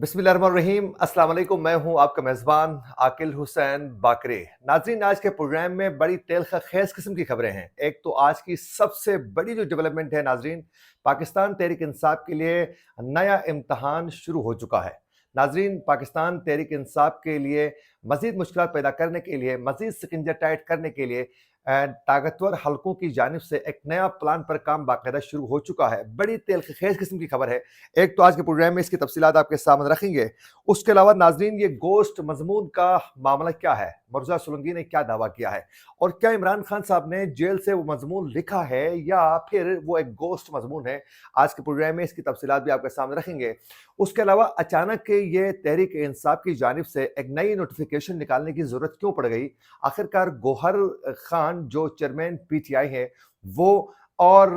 बिस्मिल्लाहिर्रहमानिर्रहीम। अस्सलाम वालेकुम। मैं हूं आपका मेज़बान आकिल हुसैन बाकरे। नाज़रीन, आज के प्रोग्राम में बड़ी तेलखा-खेज़ किस्म की खबरें हैं। एक तो आज की सबसे बड़ी जो डेवलपमेंट है नाज़रीन, पाकिस्तान तहरीक इंसाफ के लिए नया इम्तिहान शुरू हो चुका है। नाज़रीन, पाकिस्तान तहरीक इंसाफ के लिए मज़ीद मुश्किलात पैदा करने के लिए, मज़ीद शिकंजा टाइट करने के लिए ताकतवर हलकों की जानिब से एक नया प्लान पर काम बाकायदा शुरू हो चुका है। बड़ी तेलखेज़ किस्म की खबर है। एक तो आज के प्रोग्राम में इसकी तफसीलात आपके सामने रखेंगे। उसके अलावा नाज़रीन, ये गोश्त मज़मून का मामला क्या है, मुर्तज़ा सोलंकी ने क्या दावा किया है, और क्या इमरान खान साहब ने जेल से वो मज़मून लिखा है या फिर वो एक गोश्त मज़मून है। आज के प्रोग्राम में इसकी तफसीलात भी आपके सामने रखेंगे। उसके अलावा अचानक ये तहरीक इंसाफ की जानिब से एक नई नोटिफिकेशन निकालने की ज़रूरत क्यों पड़ गई। आखिरकार गौहर खान जो चेयरमैन पीटीआई है वो, और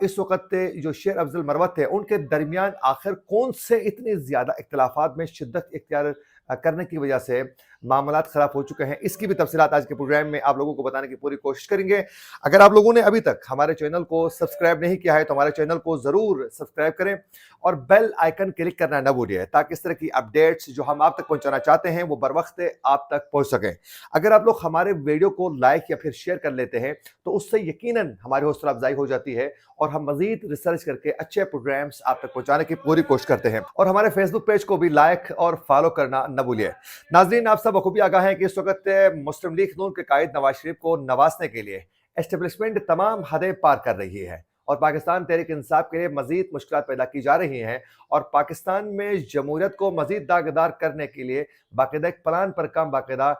इस वक्त जो शेर अफजल मरवत है, उनके दरमियान आखिर कौन से इतने ज़्यादा इख्तिलाफात में शिद्दत इख्तियार करने की वजह से मामलात ख़राब हो चुके हैं। इसकी भी तफसीलात आज के प्रोग्राम में आप लोगों को बताने की पूरी कोशिश करेंगे। अगर आप लोगों ने अभी तक हमारे चैनल को सब्सक्राइब नहीं किया है तो हमारे चैनल को ज़रूर सब्सक्राइब करें और बेल आइकन क्लिक करना न भूलिए, ताकि इस तरह की अपडेट्स जो हम आप तक पहुंचाना चाहते हैं वो बर वक्त आप तक पहुंच सकें। अगर आप लोग हमारे वीडियो को लाइक या फिर शेयर कर लेते हैं तो उससे यकीनन हमारी हौसला अफजाई हो जाती है और हम मजीद रिसर्च करके अच्छे प्रोग्राम्स आप तक पहुंचाने की पूरी कोशिश करते हैं। और हमारे फेसबुक पेज को भी लाइक और फॉलो करना न भूलिए। नाज़रीन, आप सब बखूबी आगाह हैं कि इस वक्त मुस्लिम लीग नून के कायद नवाज शरीफ को नवाजने के लिए एस्टेब्लिशमेंट तमाम हदें पार कर रही है और पाकिस्तान तहरीक इंसाफ के लिए मजीद मुश्किलात पैदा की जा रही हैं और पाकिस्तान में जमहूरियत को मजीद दागदार करने के लिए बाकायदा एक प्लान पर काम बाकायदा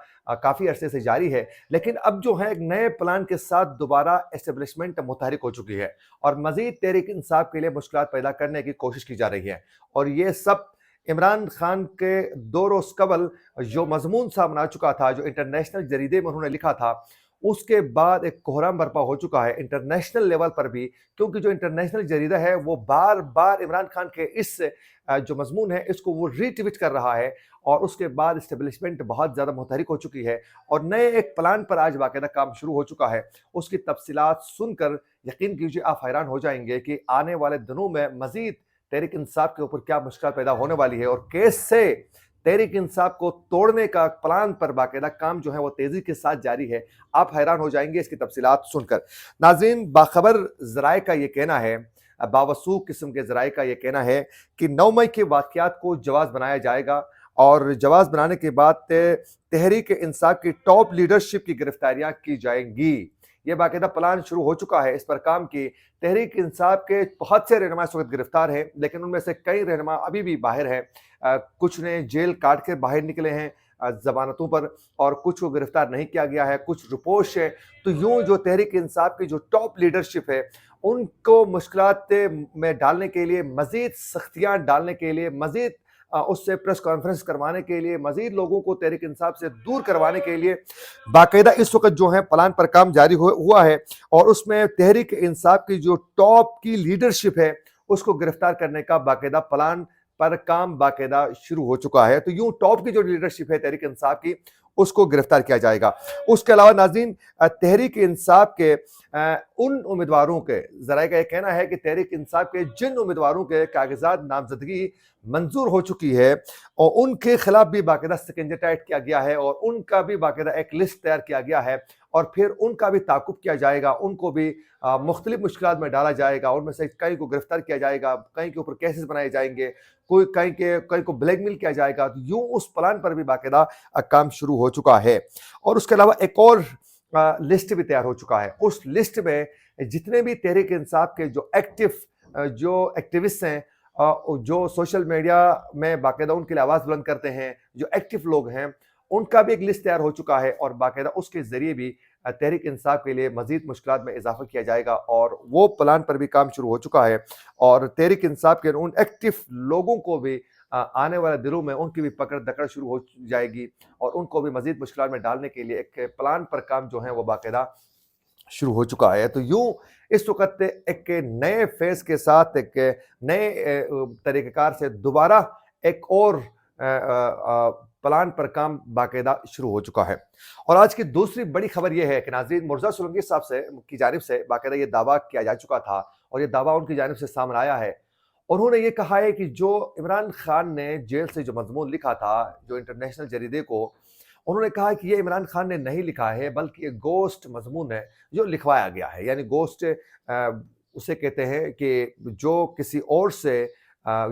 काफ़ी अरसे से जारी है। लेकिन अब जो है एक नए प्लान के साथ दोबारा एस्टेब्लिशमेंट मुतहरिक हो चुकी है और मजीद तहरीक इंसाफ के लिए मुश्किलात पैदा करने की कोशिश की जा रही है। और ये सब इमरान खान के 2 रोज़ कबल जो मजमून सामने आ चुका था, जो इंटरनेशनल जरीदे में उन्होंने लिखा था, उसके बाद एक कोहराम बर्पा हो चुका है इंटरनेशनल लेवल पर भी, क्योंकि जो इंटरनेशनल जरीदा है वो बार बार इमरान खान के इस जो मजमून है इसको वो रीट्वीट कर रहा है और उसके बाद इस्टेब्लिशमेंट बहुत ज़्यादा मुतहरिक हो चुकी है और नए एक प्लान पर आज बाकायदा काम शुरू हो चुका है। उसकी तफसीलात सुनकर यकीन कीजिए आप हैरान हो जाएंगे कि आने वाले दिनों में मजीद तहरीक इंसाफ के ऊपर क्या मुश्किल पैदा होने वाली है और कैसे तहरीक इंसाफ को तोड़ने का प्लान पर बाकायदा काम जो है वो तेजी के साथ जारी है। आप हैरान हो जाएंगे इसकी तफसीलात सुनकर। नाज़रीन, बाखबर ज़राए का ये कहना है, बावसूख किस्म के ज़राए का ये कहना है कि 9 मई के वाक़यात को जवाज़ बनाया जाएगा और जवाज़ बनाने के बाद तहरीक इंसाफ की टॉप लीडरशिप की गिरफ्तारियां की जाएंगी। ये बाकायदा प्लान शुरू हो चुका है इस पर काम की। तहरीक इंसाफ के बहुत से रहनुमा इस वक्त गिरफ्तार हैं, लेकिन उनमें से कई रहनुमा अभी भी बाहर हैं। कुछ ने जेल काट के बाहर निकले हैं जमानतों पर और कुछ को गिरफ्तार नहीं किया गया है, कुछ रुपोश है। तो यूं जो तहरीक इंसाफ की जो टॉप लीडरशिप है उनको मुश्किलात में डालने के लिए, मजीद सख्तियां डालने के लिए, मजीद उससे प्रेस कॉन्फ्रेंस करवाने के लिए, मजीद लोगों को तहरीक इंसाफ से दूर करवाने के लिए बाकायदा इस वक्त जो है प्लान पर काम जारी हुआ है और उसमें तहरीक इंसाफ की जो टॉप की लीडरशिप है उसको गिरफ्तार करने का बाकायदा प्लान पर काम बाकायदा शुरू हो चुका है। तो यूं टॉप की जो लीडरशिप है तहरीक इंसाफ की उसको गिरफ्तार किया जाएगा। उसके अलावा नाज़रीन, तहरीक इंसाफ के उन उम्मीदवारों के, ज़राए का यह कहना है कि तहरीक इंसाफ के जिन उम्मीदवारों के कागजात नामजदगी मंजूर हो चुकी है और उनके खिलाफ भी बाकायदा शिकंजा टाइट किया गया है और उनका भी बाकायदा एक लिस्ट तैयार किया गया है और फिर उनका भी ताकुब किया जाएगा, उनको भी मुख्तलिफ मुश्किलात में डाला जाएगा। उनमें से कई को गिरफ्तार किया जाएगा, कई के ऊपर केसेस बनाए जाएंगे, कई को ब्लैकमेल किया जाएगा। तो यूं उस प्लान पर भी बाकायदा काम शुरू हो चुका है। और उसके अलावा एक और लिस्ट भी तैयार हो चुका है। उस लिस्ट में जितने भी तहरीक इंसाफ के जो एक्टिविस्ट हैं, जो सोशल मीडिया में बाकायदा उनके लिए आवाज़ बुलंद करते हैं, जो एक्टिव लोग हैं, उनका भी एक लिस्ट तैयार हो चुका है और बाकायदा उसके ज़रिए भी तहरीक इंसाफ के लिए मजीद मुश्किलात में इजाफा किया जाएगा और वो प्लान पर भी काम शुरू हो चुका है। और तहरीक इंसाफ के उन एक्टिव लोगों को भी आने वाले दिनों में उनकी भी पकड़ दकड़ शुरू हो जाएगी और उनको भी मजीद मुश्किलात में डालने के लिए एक प्लान पर काम जो है वो बाकायदा शुरू हो चुका है। तो यूं इस वक्त एक नए फेज के साथ, एक नए तरीक़ेकार से दोबारा एक और प्लान पर काम बाकायदा शुरू हो चुका है। और आज की दूसरी बड़ी खबर यह है कि नाज़रीन, मुर्तज़ा सोलंकी साहब की जानिब से बाकायदा ये दावा किया जा चुका था और ये दावा उनकी जानिब से सामने आया है انہوں نے یہ کہا ہے کہ جو عمران خان نے جیل سے جو مضمون لکھا تھا جو انٹرنیشنل جریدے کو، انہوں نے کہا کہ یہ عمران خان نے نہیں لکھا ہے بلکہ یہ گوسٹ مضمون ہے جو لکھوایا گیا ہے. یعنی گوسٹ اسے کہتے ہیں کہ جو کسی اور سے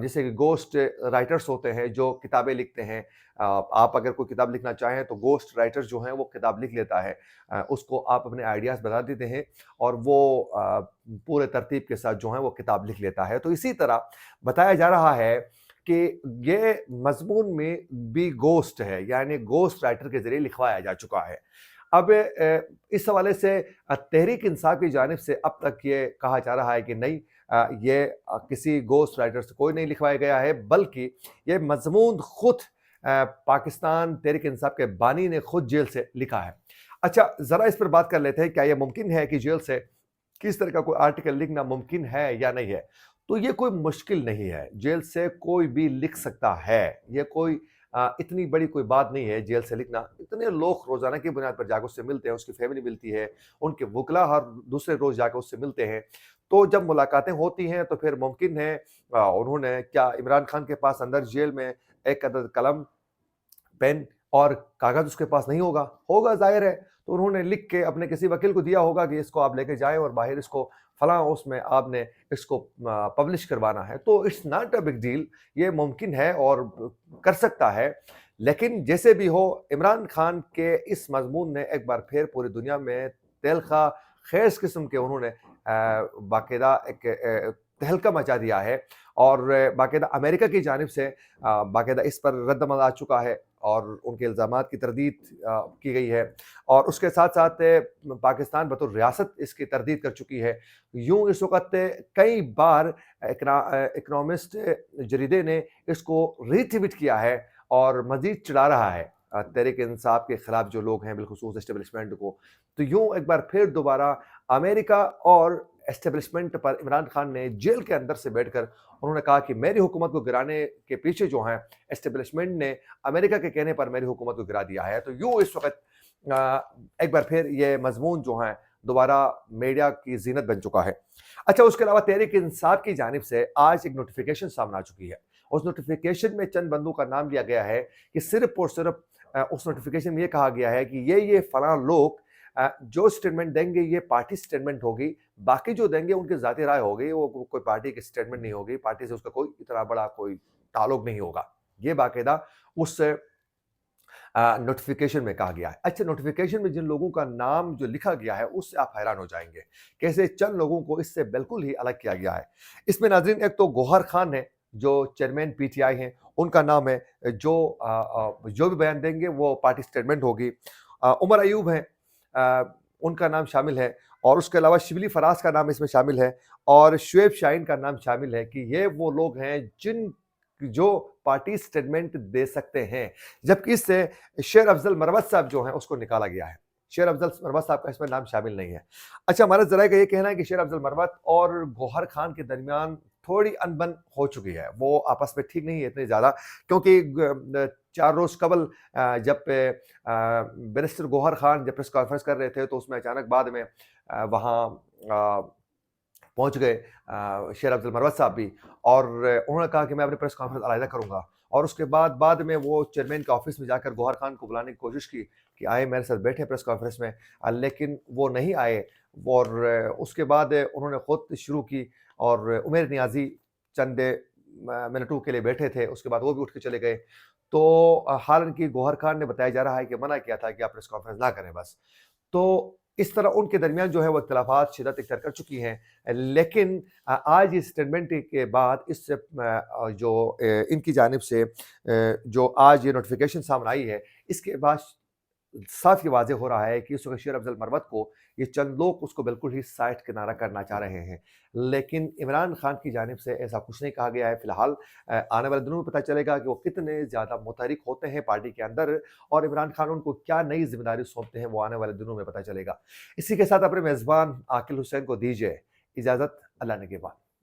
جیسے کہ گوسٹ رائٹرز ہوتے ہیں جو کتابیں لکھتے ہیں. آپ اگر کوئی کتاب لکھنا چاہیں تو گوسٹ رائٹر جو ہیں وہ کتاب لکھ لیتا ہے، اس کو آپ اپنے آئیڈیاز بتا دیتے ہیں اور وہ پورے ترتیب کے ساتھ جو ہیں وہ کتاب لکھ لیتا ہے. تو اسی طرح بتایا جا رہا ہے کہ یہ مضمون میں بھی گوسٹ ہے، یعنی گوسٹ رائٹر کے ذریعے لکھوایا جا چکا ہے. اب اس حوالے سے تحریک انصاف کی جانب سے اب تک یہ کہا جا رہا ہے کہ نہیں، یہ کسی گوسٹ رائٹر سے کوئی نہیں لکھوایا گیا ہے، بلکہ یہ مضمون خود پاکستان تحریک انصاف کے بانی نے خود جیل سے لکھا ہے. اچھا، ذرا اس پر بات کر لیتے ہیں، کیا یہ ممکن ہے کہ جیل سے کس طرح کا کوئی آرٹیکل لکھنا ممکن ہے یا نہیں ہے؟ تو یہ کوئی مشکل نہیں ہے، جیل سے کوئی بھی لکھ سکتا ہے. یہ کوئی اتنی بڑی کوئی بات نہیں ہے جیل سے لکھنا. اتنے لوگ روزانہ کی بنیاد پر جا کے اس سے ملتے ہیں، اس کی فیملی ملتی ہے، ان کے وکلا ہر دوسرے روز جا کے اس سے ملتے ہیں. تو جب ملاقاتیں ہوتی ہیں تو پھر ممکن ہے انہوں نے کیا عمران خان کے پاس اندر جیل میں ایک عدد قلم، پین اور کاغذ اس کے پاس نہیں ہوگا ظاہر ہے. تو انہوں نے لکھ کے اپنے کسی وکیل کو دیا ہوگا کہ اس کو آپ لے کے جائیں اور باہر اس کو فلاں اس میں آپ نے اس کو پبلش کروانا ہے. تو it's not a big deal, یہ ممکن ہے اور کر سکتا ہے. لیکن جیسے بھی ہو، عمران خان کے اس مضمون نے ایک بار پھر پوری دنیا میں تلخہ خیز قسم کے انہوں نے باقاعدہ ایک تہلکہ مچا دیا ہے، اور باقاعدہ امریکہ کی جانب سے باقاعدہ اس پر رد عمل آ چکا ہے اور ان کے الزامات کی تردید کی گئی ہے، اور اس کے ساتھ ساتھ پاکستان بطور ریاست اس کی تردید کر چکی ہے. یوں اس وقت کئی بار اکنامسٹ جریدے نے اس کو ری ٹویٹ کیا ہے اور مزید چڑھا رہا ہے تحریک انصاف کے خلاف جو لوگ ہیں، بالخصوص اسٹیبلشمنٹ کو. تو یوں ایک بار پھر دوبارہ امریکہ اور اسٹیبلشمنٹ پر عمران خان نے جیل کے اندر سے بیٹھ کر انہوں نے کہا کہ میری حکومت کو گرانے کے پیچھے جو ہیں اسٹیبلشمنٹ نے امریکہ کے کہنے پر میری حکومت کو گرا دیا ہے. تو یوں اس وقت ایک بار پھر یہ مضمون جو ہیں دوبارہ میڈیا کی زینت بن چکا ہے. اچھا، اس کے علاوہ تحریک انصاف کی جانب سے آج ایک نوٹیفیکیشن سامنے آ چکی ہے. اس نوٹیفیکیشن میں چند بندوں کا نام لیا گیا ہے کہ صرف اور صرف اس نوٹیفیکیشن میں یہ کہا گیا ہے کہ یہ فلاں لوگ جو سٹیٹمنٹ دیں گے یہ پارٹی سٹیٹمنٹ ہوگی، باقی جو دیں گے ان کی ذاتی رائے ہوگی، وہ کوئی پارٹی کی سٹیٹمنٹ نہیں ہوگی، پارٹی سے اس کا کوئی اتنا بڑا کوئی تعلق نہیں ہوگا. یہ باقاعدہ اس نوٹیفیکیشن میں کہا گیا ہے. اچھا، نوٹیفیکیشن میں جن لوگوں کا نام جو لکھا گیا ہے اس سے آپ حیران ہو جائیں گے، کیسے چند لوگوں کو اس سے بالکل ہی الگ کیا گیا ہے. اس میں ناظرین ایک تو گوہر خان ہے جو چیئرمین پی ٹی آئی ہیں، ان کا نام ہے، جو بھی بیان دیں گے وہ پارٹی سٹیٹمنٹ ہوگی. عمر ایوب ہیں، ان کا نام شامل ہے، اور اس کے علاوہ شبلی فراز کا نام اس میں شامل ہے، اور شعیب شاہین کا نام شامل ہے کہ یہ وہ لوگ ہیں جن جو پارٹی سٹیٹمنٹ دے سکتے ہیں. جبکہ اس سے شیر افضل مروت صاحب جو ہیں اس کو نکالا گیا ہے. شیر افضل مروت صاحب کا اس میں نام شامل نہیں ہے. اچھا، ہمارا ذرائع کا یہ کہنا ہے کہ شیر افضل مروت اور گوہر خان کے درمیان تھوڑی انبن ہو چکی ہے، وہ آپس میں ٹھیک نہیں ہے اتنے زیادہ، کیونکہ 4 روز قبل جب بیرسٹر گوہر خان جب پریس کانفرنس کر رہے تھے تو اس میں اچانک بعد میں وہاں پہنچ گئے شیر افضل مروت صاحب بھی، اور انہوں نے کہا کہ میں اپنی پریس کانفرنس علیحدہ کروں گا. اور اس کے بعد میں وہ چیئرمین کے آفس میں جا کر گوہر خان کو بلانے کی کوشش کی کہ آئے میرے ساتھ بیٹھے پریس کانفرنس میں، لیکن وہ نہیں آئے. اور اس کے بعد انہوں نے خود شروع کی، اور عمیر نیازی چند منٹوں کے لیے بیٹھے تھے، اس کے بعد وہ بھی اٹھ کے چلے گئے. تو حالانکہ گوہر خان نے بتایا جا رہا ہے کہ منع کیا تھا کہ آپ پریس کانفرنس نہ کریں بس. تو اس طرح ان کے درمیان جو ہے وہ اختلافات شدت اختیار کر چکی ہیں. لیکن آج اس اسٹیٹمنٹ کے بعد اس سے جو ان کی جانب سے جو آج یہ نوٹیفیکیشن سامنے آئی ہے، اس کے بعد صاف یہ واضح ہو رہا ہے کہ اس وقت شیر افضل مروت کو یہ چند لوگ اس کو بالکل ہی سائٹ کنارہ کرنا چاہ رہے ہیں. لیکن عمران خان کی جانب سے ایسا کچھ نہیں کہا گیا ہے. فی الحال آنے والے دنوں میں پتہ چلے گا کہ وہ کتنے زیادہ متحرک ہوتے ہیں پارٹی کے اندر، اور عمران خان ان کو کیا نئی ذمہ داری سونپتے ہیں، وہ آنے والے دنوں میں پتہ چلے گا. اسی کے ساتھ اپنے میزبان عاقل حسین کو دیجیے اجازت. اللہ نگہبان.